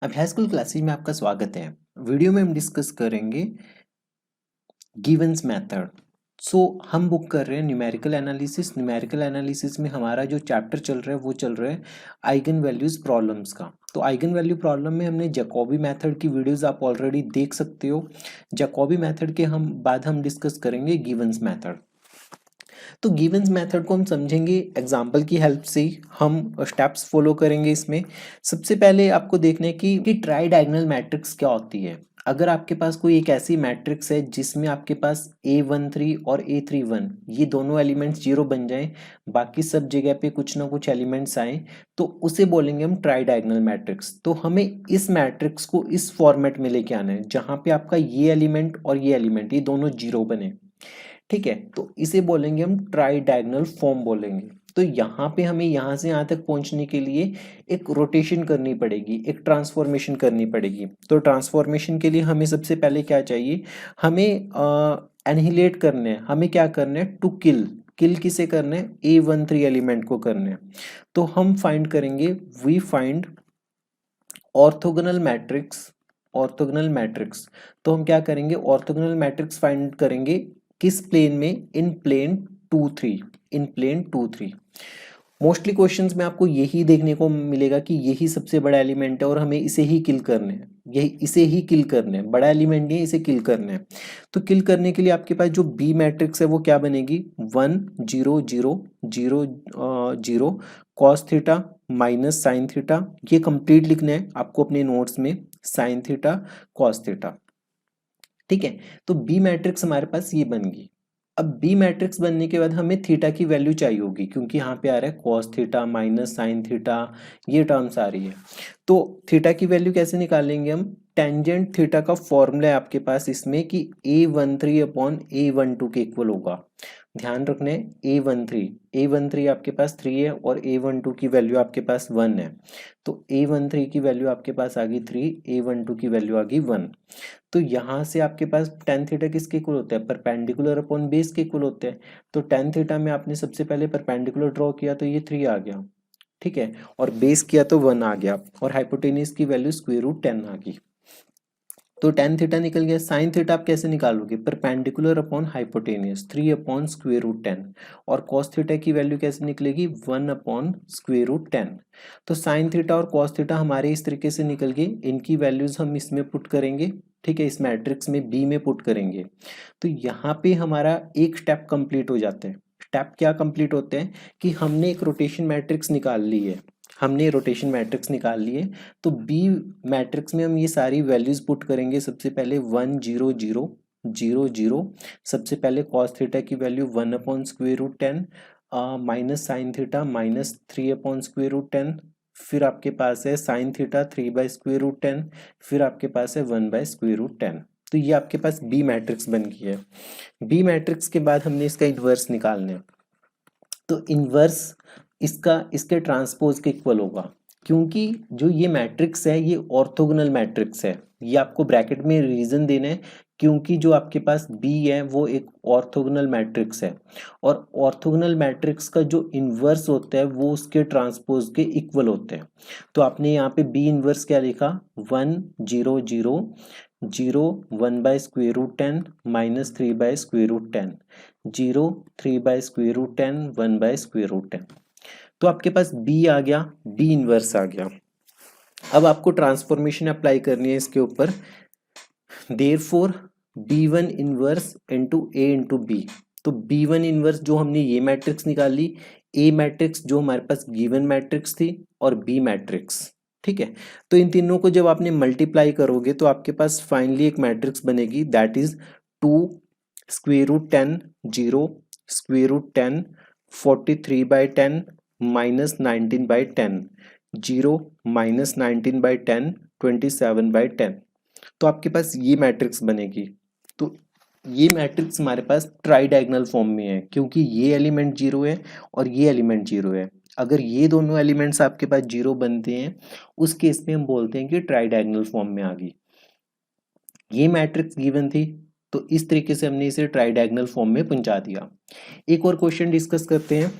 अभ्यास school classes में आपका स्वागत है। वीडियो में हम डिस्कस करेंगे गिवन्स मेथड। हम बुक कर रहे हैं न्यूमेरिकल एनालिसिस। न्यूमेरिकल एनालिसिस में हमारा जो चैप्टर चल रहा है वो चल रहा है आइगन वैल्यूज प्रॉब्लम्स का। तो आइगन वैल्यू प्रॉब्लम में हमने जैकोबी मेथड की वीडियोस आप ऑलरेडी देख सकते हो। जैकोबी मेथड के बाद हम डिस्कस करेंगे गिवन्स मेथड। तो गिवन्स मेथड को हम समझेंगे एग्जाम्पल की हेल्प से। हम स्टेप्स फॉलो करेंगे इसमें। सबसे पहले आपको देखना है कि ट्राई डायगोनल मैट्रिक्स क्या होती है। अगर आपके पास कोई एक ऐसी मैट्रिक्स है जिसमें आपके पास A13 और A31 ये दोनों एलिमेंट्स जीरो बन जाएं, बाकी सब जगह पे कुछ ना कुछ एलिमेंट्स आए, तो उसे बोलेंगे हम ट्राई डायगोनल मैट्रिक्स। तो हमें इस मैट्रिक्स को इस फॉर्मेट में लेके आना है जहां पे आपका ये एलिमेंट और ये एलिमेंट ये दोनों जीरो बने। ठीक है, तो इसे बोलेंगे हम ट्राई डायगोनल फॉर्म बोलेंगे। तो यहाँ पे हमें यहाँ से यहाँ तक पहुंचने के लिए एक रोटेशन करनी पड़ेगी, एक ट्रांसफॉर्मेशन करनी पड़ेगी। तो ट्रांसफॉर्मेशन के लिए हमें सबसे पहले क्या चाहिए, हमें एनहिलेट करने हैं। हमें क्या करना है, टू किल। किल किसे करना है, A13 एलिमेंट को करना है। तो हम फाइंड करेंगे, we find orthogonal matrix. Orthogonal matrix, तो हम क्या करेंगे, ऑर्थोगोनल मैट्रिक्स फाइंड करेंगे किस प्लेन में, इन प्लेन 2 3। इन प्लेन 2 3 मोस्टली क्वेश्चंस में आपको यही देखने को मिलेगा कि यही सबसे बड़ा एलिमेंट है और हमें इसे ही किल करना है। यही इसे ही किल करना है, बड़ा एलिमेंट नहीं है, इसे किल करना है। तो किल करने के लिए आपके पास जो बी मैट्रिक्स है वो क्या बनेगी, 1 0 0 0 cos theta minus sine theta. ये कंप्लीट लिखना है आपको अपने नोट्स में, साइन थीटा कॉस थीटा। ठीक है, तो बी मैट्रिक्स हमारे पास ये बन गई। अब बी मैट्रिक्स बनने के बाद हमें थीटा की वैल्यू चाहिए होगी, क्योंकि यहाँ पे आ रहा है cos theta minus sine theta, ये टर्म्स आ रही है। तो थीटा की वैल्यू कैसे निकालेंगे हम, टेंजेंट थीटा का फॉर्मूला है आपके पास इसमें कि A13 अपॉन A12 के इक्वल होगा। ध्यान रखना है, A13 आपके पास 3 है और A12 की वैल्यू आपके पास 1 है। तो A13 की वैल्यू आपके पास आ गई 3, A12 की वैल्यू आ गई 1। तो यहाँ से आपके पास टेन थीटा किसके इक्वल होता है, परपेंडिकुलर अपॉन बेस के इक्वल होते हैं। तो टेन थीटा में आपने सबसे पहले परपेंडिकुलर ड्रॉ किया तो ये 3 आ गया। ठीक है, और बेस किया तो 1 आ गया, और हाइपोटेन्यूज की वैल्यू स्क्वायर रूट 10 आ गई। तो टेन थीटा निकल गया। साइन थीटा आप कैसे निकालोगे, perpendicular upon hypotenuse 3 upon square root 10। और कॉस थीटा की वैल्यू कैसे निकलेगी, 1 अपॉन स्क्वायर रूट 10। तो साइन थीटा और कॉस थीटा हमारे इस तरीके से निकल गए। इनकी वैल्यूज हम इसमें पुट करेंगे। ठीक है, इस मैट्रिक्स में बी में पुट करेंगे। तो यहाँ पे हमारा एक स्टेप कंप्लीट हो जाता है। स्टेप क्या कंप्लीट होते हैं कि हमने एक रोटेशन मैट्रिक्स निकाल ली है। हमने रोटेशन मैट्रिक्स निकाल ली है। तो बी मैट्रिक्स में हम ये सारी वैल्यूज पुट करेंगे। सबसे पहले 1 0 0 0 0। सबसे पहले कॉस थीटा की value 1 upon square root 10, minus sine theta minus 3 upon square root 10। फिर आपके पास है sine theta 3 by square root 10। फिर आपके पास है 1 बाई स्क्वायर रूट 10। तो ये आपके पास बी मैट्रिक्स बन गई है। बी मैट्रिक्स के बाद हमने इसका इन्वर्स निकालना है। तो इन्वर्स इसका इसके ट्रांसपोज के इक्वल होगा, क्योंकि जो ये मैट्रिक्स है ये ऑर्थोगोनल मैट्रिक्स है। ये आपको ब्रैकेट में रीजन देना है, क्योंकि जो आपके पास बी है वो एक ऑर्थोगोनल मैट्रिक्स है, और ऑर्थोगोनल मैट्रिक्स का जो इन्वर्स होता है वो उसके ट्रांसपोज के इक्वल होते हैं। तो आपने यहाँ पे बी इन्वर्स क्या लिखा, 1 0 0 0 1 by square root 10 minus 3 by square root 10 0 3 by square root 10 1 by square root 10। तो आपके पास बी आ गया, बी इनवर्स आ गया। अब आपको ट्रांसफॉर्मेशन अप्लाई करनी है इसके ऊपर। Therefore B1 inverse into A into B. तो B1 इनवर्स जो हमने ये मैट्रिक्स निकाली, A मैट्रिक्स जो हमारे पास गिवन मैट्रिक्स थी, और B मैट्रिक्स। ठीक है, तो इन तीनों को जब आपने मल्टीप्लाई करोगे तो आपके पास फाइनली एक मैट्रिक्स बनेगी, that is 2 square root 10 0 square root 10 43 by 10 minus 19 by 10 0 minus 19 by 10 27 by 10। तो आपके पास ये मैट्रिक्स बनेगी। तो ये मैट्रिक्स हमारे पास ट्राई डायगोनल फॉर्म में है, क्योंकि ये एलिमेंट जीरो है और ये एलिमेंट जीरो है। अगर ये दोनों एलिमेंट्स आपके पास जीरो बनते हैं उस केस में हम बोलते हैं कि ट्राई डायगोनल फॉर्म में आ गई। ये मैट्रिक्स गिवन थी, तो इस तरीके से हमने इसे ट्राई डायगोनल फॉर्म में पहुंचा दिया। एक और क्वेश्चन डिस्कस करते हैं।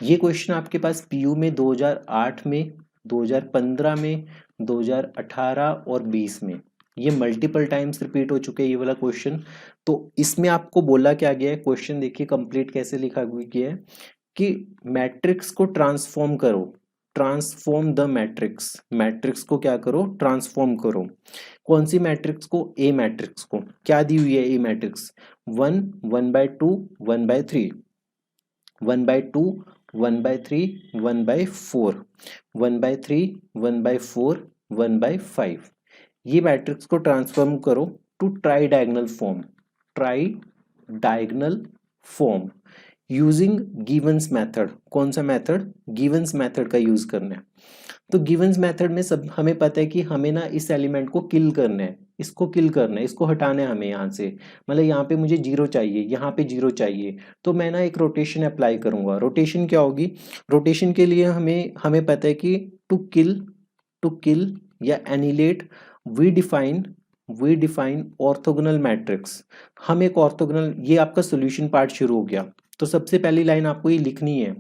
ये क्वेश्चन आपके पास पीयू में 2008 में 2015 में, 2018 और 20 में। ये मल्टीपल टाइम्स रिपीट हो चुके हैं ये वाला क्वेश्चन। तो इसमें आपको बोला क्या गया है, क्वेश्चन देखिए कंप्लीट कैसे लिखा गया है कि मैट्रिक्स को ट्रांसफॉर्म करो, ट्रांसफॉर्म द मैट्रिक्स, मैट्रिक्स को क्या करो, ट्रांसफॉर्म करो। कौन सी मैट्रिक्स को, ए मैट्रिक्स को। क्या दी हुई है ए मैट्रिक्स, 1, 1/2, 1/3, 1/2, 1/3, 1/4, 1/3, 1/4, 1/5। ये मैट्रिक्स को ट्रांसफॉर्म करो to tridiagonal form, tridiagonal form using Givens method. कौन सा मेथड, गिवंस मेथड का यूज करना है। तो गिवंस मेथड में सब हमें पता है कि हमें ना इस एलिमेंट को किल करना है, इसको किल करना है, इसको हटाना है हमें यहाँ से। मतलब यहाँ पे मुझे 0 चाहिए, यहाँ पे 0 चाहिए, तो मैं ना एक रोटेशन अप्लाई करूंगा। रोटेशन क्या होगी, रोटेशन के लिए हमें पता है कि टू किल या एनिलेट, वी डिफाइन ऑर्थोगोनल मैट्रिक्स। हम एक ऑर्थोगोनल, ये आपका सॉल्यूशन पार्ट शुरू हो गया। तो सबसे पहली लाइन आपको ये लिखनी है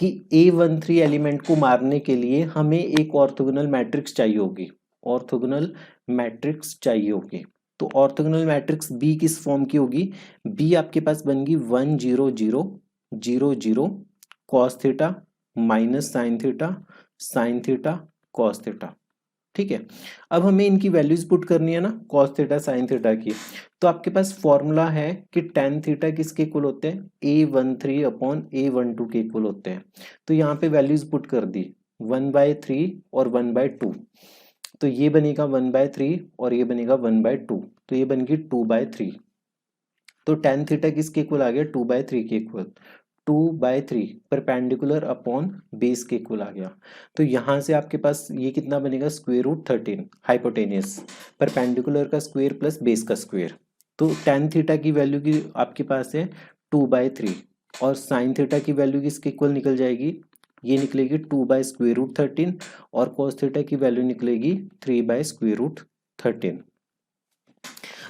कि A13 एलिमेंट को मारने के लिए हमें एक ऑर्थोगोनल मैट्रिक्स चाहिए होगी, ऑर्थोगोनल मैट्रिक्स चाहिए होगी। तो ऑर्थोगोनल मैट्रिक्स बी किस फॉर्म की होगी, बी आपके पास बनेगी 1 0 0 0 0 cos theta minus sine theta cos theta. ठीक है, अब हमें इनकी वैल्यूज पुट करनी है ना, कॉस थीटा साइन थीटा की। तो आपके पास फॉर्मूला है कि टेन थीटा किसके इक्वल होते हैं, A13 अपॉन A12 के इक्वल होते हैं। तो यहाँ पे वैल्यूज पुट कर दी, 1/3 और 1/2। तो ये बनेगा 1/3 और ये बनेगा 1/2, तो ये बनेगी 2/3। तो टेन थीटा किसके इक्वल आ गया, 2/3 के इक्वल। 2/3 परपेंडिकुलर अपॉन बेस के इक्वल आ गया। तो यहाँ से आपके पास ये कितना बनेगा, √13 हाइपोटेनियस, परपेंडिकुलर का स्क्वायर प्लस बेस का स्क्वायर। तो टेन थीटा की वैल्यू की आपके पास है 2/3 और साइन थीटा की वैल्यू किसके इक्वल निकल जाएगी, ये निकलेगी 2/√13 और कॉस थीटा की वैल्यू निकलेगी 3/√13।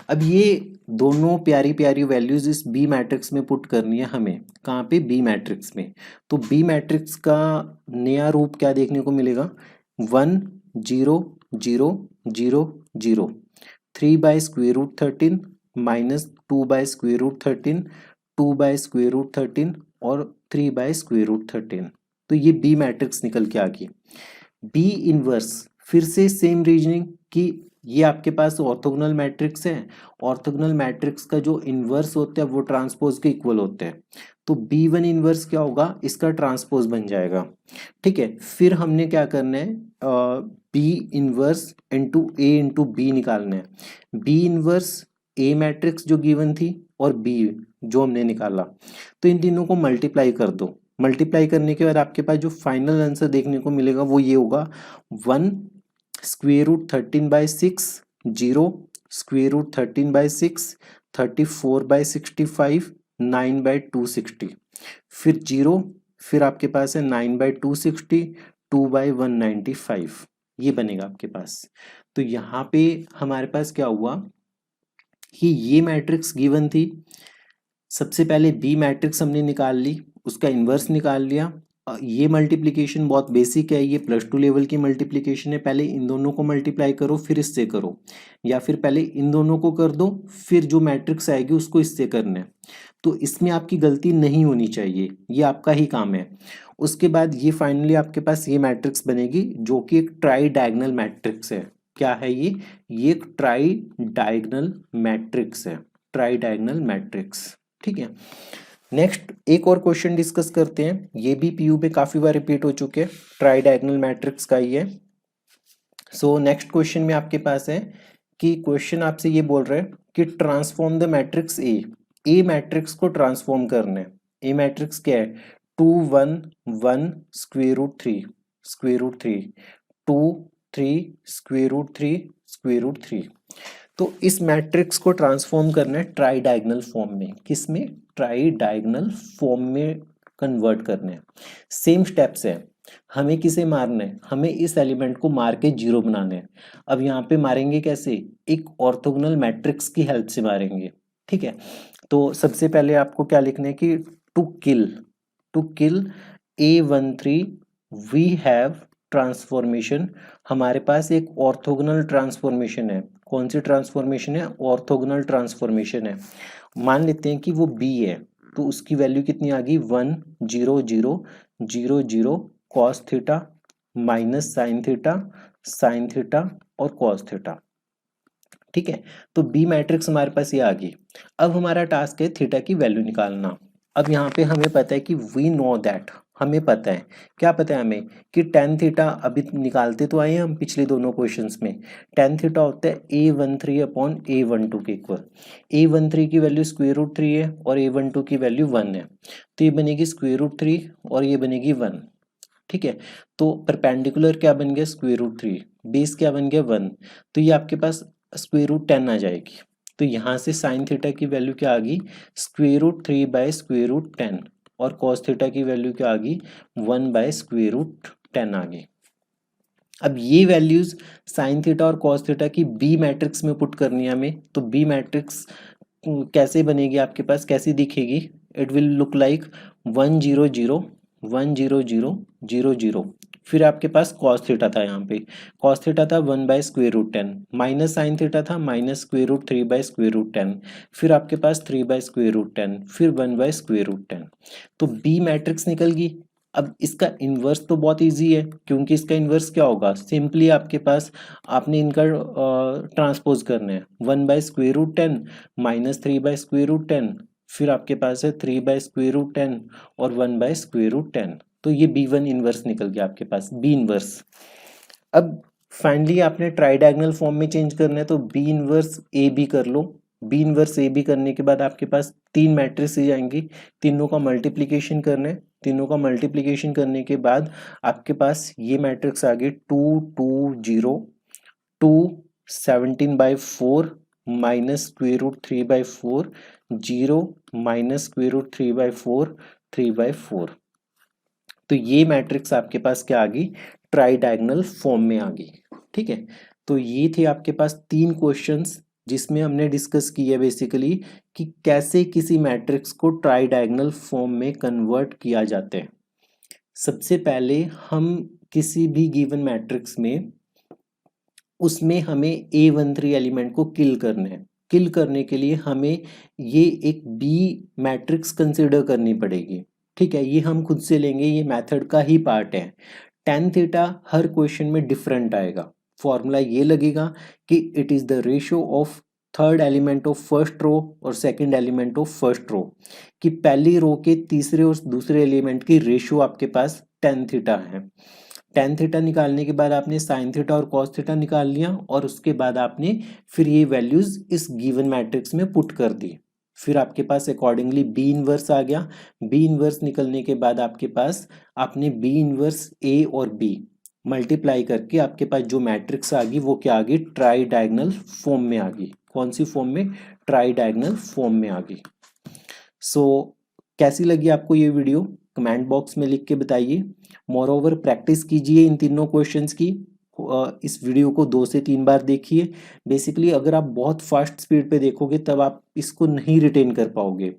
अब ये दोनों प्यारी प्यारी वैल्यूज इस बी मैट्रिक्स में पुट करनी है हमें, कहाँ पे, बी मैट्रिक्स में। तो बी मैट्रिक्स का नया रूप क्या देखने को मिलेगा, 1 0 0 0 0, 3/√13 माइनस 2/√13, 2/√13 और 3/√13। तो ये बी मैट्रिक्स निकल के आ गई। बी इनवर्स, फिर से सेम रीजनिंग कि ये आपके पास ऑर्थोगोनल मैट्रिक्स है, ऑर्थोगोनल मैट्रिक्स का जो इनवर्स होता है वो ट्रांसपोज के इक्वल होते हैं। तो B1 इनवर्स क्या होगा, इसका ट्रांसपोज बन जाएगा। ठीक है, फिर हमने क्या करना है, B inverse into A into B निकालना है। B इनवर्स A मैट्रिक्स जो गिवन थी और B जो हमने निकाला, तो इन तीनों को मल्टीप्लाई कर दो। मल्टीप्लाई करने के बाद आपके पास जो फाइनल आंसर देखने को मिलेगा वो ये होगा, 1 √13/6 0 √13/6 34/65 9/260, फिर 0, फिर आपके पास है 9/260 2/195, ये बनेगा आपके पास। तो यहाँ पे हमारे पास क्या हुआ कि ये मैट्रिक्स गिवन थी, सबसे पहले बी मैट्रिक्स हमने निकाल ली, उसका इन्वर्स निकाल लिया। ये मल्टीप्लिकेशन बहुत बेसिक है, ये +2 लेवल की मल्टीप्लिकेशन है। पहले इन दोनों को मल्टीप्लाई करो फिर इससे करो, या फिर पहले इन दोनों को कर दो फिर जो मैट्रिक्स आएगी उसको इससे करना है। तो इसमें आपकी गलती नहीं होनी चाहिए, ये आपका ही काम है। उसके बाद ये फाइनली आपके पास ये मैट्रिक्स बनेगी जो कि एक ट्राई डायगोनल मैट्रिक्स है। क्या है ये एक ट्राई डायगोनल मैट्रिक्स है, ट्राई डायगोनल मैट्रिक्स। ठीक है, नेक्स्ट एक और क्वेश्चन डिस्कस करते हैं, ये भी पीयू में काफी बार रिपीट हो चुके हैं, ट्राई डायगोनल मैट्रिक्स का ही है। सो नेक्स्ट क्वेश्चन में आपके पास है कि क्वेश्चन आपसे ये बोल रहे हैं कि transform the matrix A matrix को ट्रांसफॉर्म करना है। ए मैट्रिक्स क्या है, 2 1 1 √3 √3 2 3 √3 तो इस मैट्रिक्स को ट्रांसफॉर्म करना है ट्राई डायगोनल फॉर्म में, किसमें, ट्राई डायगोनल फॉर्म में कन्वर्ट करना है। सेम स्टेप्स है, हमें किसे मारना है, हमें इस एलिमेंट को मार के 0 बनाना है। अब यहाँ पे मारेंगे कैसे, एक ऑर्थोगोनल मैट्रिक्स की हेल्प से मारेंगे। ठीक है, तो सबसे पहले आपको क्या लिखना है कि to kill A13 we have transformation, हमारे पास एक ऑर्थोगोनल ट्रांसफॉर्मेशन है। कौन सी ट्रांसफॉर्मेशन है? ऑर्थोगोनल ट्रांसफॉर्मेशन है। मान लेते हैं कि वो बी है, तो उसकी वैल्यू कितनी आ गई? 1 0 0 0 0 cos theta minus sine theta और कॉस थीटा। ठीक है, तो बी मैट्रिक्स हमारे पास ये आ गई। अब हमारा टास्क है थीटा की वैल्यू निकालना। अब यहाँ पे हमें पता है कि वी नो दैट, हमें पता है, क्या पता है हमें? कि टेन थीटा अभी निकालते तो आए हैं हम पिछले दोनों क्वेश्चंस में। टेन थीटा होता है A13 अपॉन A12 के इक्वल। A13 की वैल्यू √3 है और A12 की वैल्यू 1 है, तो ये बनेगी √3 और ये बनेगी 1। ठीक है, तो परपेंडिकुलर क्या बन गया? √3, बेस क्या बन गया? 1, तो ये आपके पास √10 आ जाएगी। तो यहाँ से साइन थीटा की वैल्यू क्या आ गई? √3/√10 और कॉस थीटा की वैल्यू क्या आ गई? 1/√10 आ गई। अब ये वैल्यूज साइन थीटा और कॉस थीटा की बी मैट्रिक्स में पुट करनी है हमें। तो बी मैट्रिक्स कैसे बनेगी आपके पास, कैसी दिखेगी? It will look like 1 0 0 1 0 0 0 0। फिर आपके पास कॉस थीटा था, यहाँ पे कॉस थीटा था 1/√10, माइनस साइन थीटा था -√3/√10, फिर आपके पास 3/√10, फिर 1/√10। तो बी मैट्रिक्स निकल गई। अब इसका इन्वर्स तो बहुत इजी है, क्योंकि इसका इन्वर्स क्या होगा? सिंपली आपके पास आपने इनका ट्रांसपोज करना है। 1/√10 -3/√10, फिर आपके पास है 3/√10 और 1/√10। तो ये B1 इन्वर्स निकल गया आपके पास, बी इन्वर्स। अब फाइनली आपने ट्राई डायगोनल फॉर्म में चेंज करना है, तो बी इन्वर्स ए बी कर लो। बी इन्वर्स ए बी करने के बाद आपके पास तीन मैट्रिसेस आएंगी, तीनों का मल्टीप्लिकेशन करना है। तीनों का मल्टीप्लिकेशन करने के बाद आपके पास ये मैट्रिक्स आ गई 2 2 0 2 17/4 -√3/4 0 -√3/4 3/4। तो ये मैट्रिक्स आपके पास क्या आ गई? ट्राई डायगोनल फॉर्म में आ गई। ठीक है, तो ये थे आपके पास तीन क्वेश्चंस जिसमें हमने डिस्कस किया बेसिकली कि कैसे किसी मैट्रिक्स को ट्राई डायगोनल फॉर्म में कन्वर्ट किया जाता है। सबसे पहले हम किसी भी गिवन मैट्रिक्स में उसमें हमें A13 एलिमेंट को किल करना है। किल करने के लिए हमें ये एक बी मैट्रिक्स कंसिडर करनी पड़ेगी। ठीक है, ये हम खुद से लेंगे, ये मेथड का ही पार्ट है। tan थीटा हर क्वेश्चन में डिफरेंट आएगा। फॉर्मूला ये लगेगा कि it is the ratio of third element of first row और second element of first row, कि पहली रो के तीसरे और दूसरे एलिमेंट की रेशियो आपके पास tan थीटा है। tan थीटा निकालने के बाद आपने साइन थीटा और कॉस थीटा निकाल लिया, और उसके बाद आपने फिर ये वैल्यूज इस गिवन मैट्रिक्स में पुट कर दी। फिर आपके पास अकॉर्डिंगली बी इनवर्स आ गया। बी इनवर्स निकलने के बाद आपके पास आपने बी इनवर्स ए और बी मल्टीप्लाई करके आपके पास जो मैट्रिक्स आ गई वो क्या आ गई? ट्राई डायगोनल फॉर्म में आ गई। कौन सी फॉर्म में? ट्राई डायगोनल फॉर्म में आ गई। सो कैसी लगी आपको ये वीडियो? कमेंट बॉक्स में लिख के बताइए। मोर ओवर प्रैक्टिस कीजिए इन तीनों क्वेश्चंस की। इस वीडियो को 2 से 3 बार देखिए। बेसिकली अगर आप बहुत फास्ट स्पीड पे देखोगे तब आप इसको नहीं रिटेन कर पाओगे।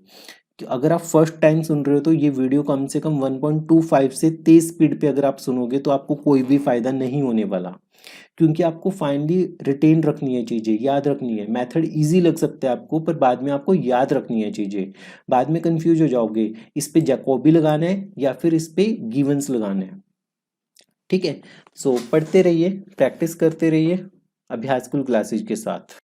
अगर आप फर्स्ट टाइम सुन रहे हो तो ये वीडियो कम से कम 1.25 से तेज स्पीड पे अगर आप सुनोगे तो आपको कोई भी फायदा नहीं होने वाला, क्योंकि आपको फाइनली रिटेन रखनी है चीज़ें, याद रखनी है। मेथड इजी लग सकता है आपको, पर बाद में आपको याद रखनी है चीज़ें। बाद में कंफ्यूज हो जाओगे, इस पे जैकोबी लगाना है या फिर इस पे गिवंस लगाना है। ठीक है, सो पढ़ते रहिए, प्रैक्टिस करते रहिए अभ्यास स्कूल क्लासेज के साथ।